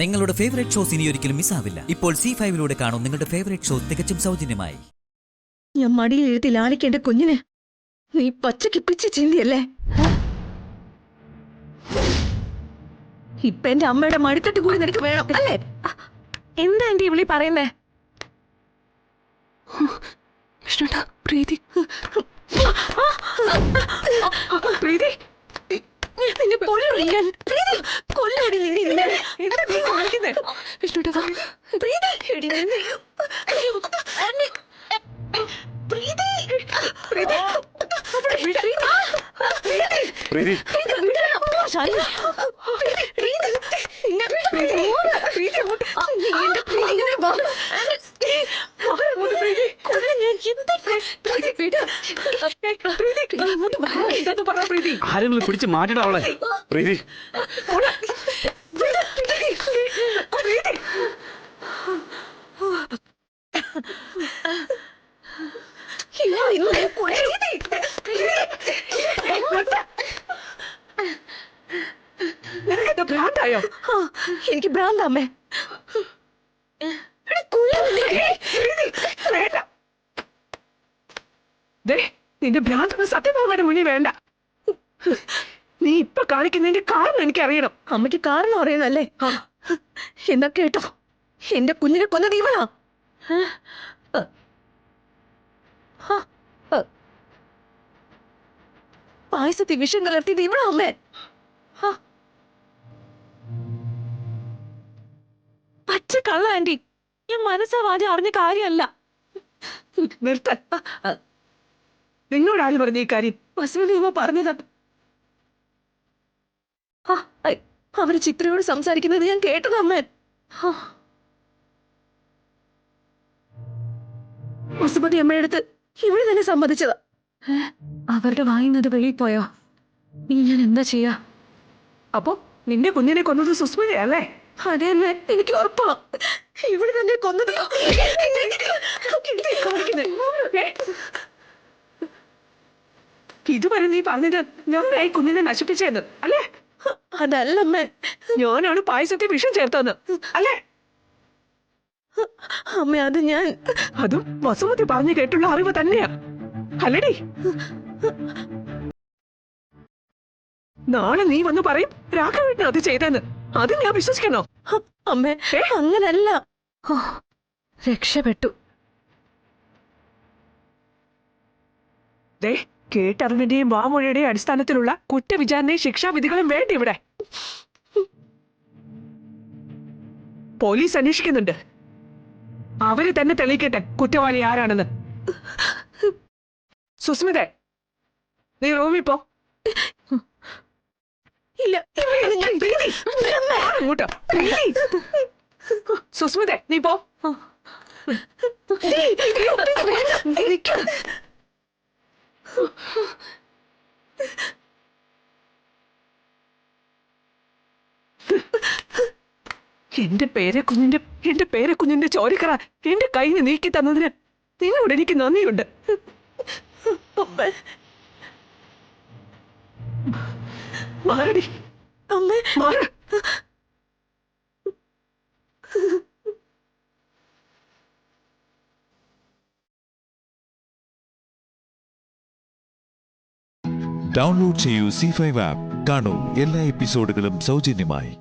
നിങ്ങളുടെ favourite shows ഇനി ഒരിക്കലും മിസ്സാവില്ല. ഇപ്പോൾ C5 കാണും നിങ്ങളുടെ ഫേവറേറ്റ് ഷോ തികച്ചും സൗജന്യമായി. ഞാൻ മടിയിൽ എഴുതി ലാളിക്കേണ്ട കുഞ്ഞിനെ നീ പച്ചക്ക് പിച്ച് ചിന്തിയല്ലേ? ഇപ്പൊ എന്റെ അമ്മയുടെ മടിത്തട്ട് കൂടി നിനക്ക് വേണം അല്ലേ? എന്താ എന്റെ ഇവിളി പറയുന്നേ? പ്രീതി പ്രീതി നിന്നെ കൊല്ലുകയാണ്. പ്രീതി കൊല്ലടി നിന്നെ. എന്താ നീ കാണിക്കുന്നേ? വിഷ്ണുട്ടാ പ്രീതി എടി നിന്നെ. പ്രീതി പ്രീതി പ്രീതി ആരെങ്കിലും പിടിച്ച് മാറ്റിട അവളെ. പ്രീതി ഭ്രാന്തായോ? എനിക്ക് ഭ്രാന്തമ്മേ. നിന്റെ ഭ്രാന്ത് സത്യഭാമയുടെ മുന്നിൽ വേണ്ട. നീ ഇപ്പൊ കാണിക്കുന്നതിന്റെ കാരണം എനിക്കറിയണം. അമ്മയ്ക്ക് കാരണം അറിയുന്നല്ലേ? എന്നാ കേട്ടോ, എന്റെ കുഞ്ഞിനെ കൊന്നത് ഇവളാ. പായസത്തിൽ വിഷം കലർത്തിയത് ഇവളാ അമ്മേ. പച്ച കള്ള ആന്റി, ഞാൻ മനസ്സാവാതെ അറിഞ്ഞ കാര്യമല്ല. നിർത്താൻ നിന്നോട് ആര് പറഞ്ഞ ഈ കാര്യം? വസുവിന് ഇവ പറഞ്ഞതാ. അവര് ചിത്രയോട് സംസാരിക്കുന്നത് ഞാൻ കേട്ടത് അമ്മേ. വസുമതി അമ്മയുടെ അടുത്ത് ഇവിടെ തന്നെ സമ്മതിച്ചതാ. അവരുടെ വായുന്നത് വെളിയിൽ പോയോ? നീ ഞാൻ എന്താ ചെയ്യാ? അപ്പൊ നിന്റെ കുഞ്ഞിനെ കൊന്നത് സുസ്മിതയല്ലേ? അതെ അമ്മേ, എനിക്ക് ഉറപ്പാ. ഇവിടെ തന്നെ കൊന്നത്. ഇതുവരെ നീ പറഞ്ഞത് ഞാനായി കുഞ്ഞിനെ നശിപ്പിച്ചെന്ന് അല്ലേ? അതല്ലമ്മേ, ഞാനാണ് പായസത്തിൽ വിഷം ചേർത്തത് അല്ലേ? അമ്മ അത് ഞാൻ അതും വസുമതി പറഞ്ഞു കേട്ടുള്ള അറിവ് തന്നെയാ അല്ലടി? നാളെ നീ വന്ന് പറയും രാഘവേട്ടൻ അത് ചെയ്തെന്ന്. അത് ഞാൻ വിശ്വസിക്കണോ? അമ്മേ അങ്ങനല്ല. രക്ഷപ്പെട്ടു. കേട്ടറിവിന്റെയും വാമൊഴിയുടെയും അടിസ്ഥാനത്തിലുള്ള കുറ്റവിചാരണയും ശിക്ഷാവിധികളും വേണ്ട ഇവിടെ. പോലീസ് അന്വേഷിക്കുന്നുണ്ട്. അവര് തന്നെ തെളിയിക്കട്ടെ കുറ്റവാളി ആരാണെന്ന്. സുസ്മിത, നീ റൂമിൽ പോ. ഇല്ല, അങ്ങോട്ടോ. സുസ്മിത, നീ പോ. എന്റെ പേരക്കുഞ്ഞിന്റെ ചോരക്കറ എന്റെ കയ്യിൽ നീക്കി തന്നതിന് നിന്നോട് എനിക്ക് നന്ദിയുണ്ട്. മാറടി അമ്മേ. മാറ. ഡൗൺലോഡ് ചെയ്യൂ C5 ആപ്പ്. കാണൂ എല്ലാ എപ്പിസോഡുകളും സൗജന്യമായി.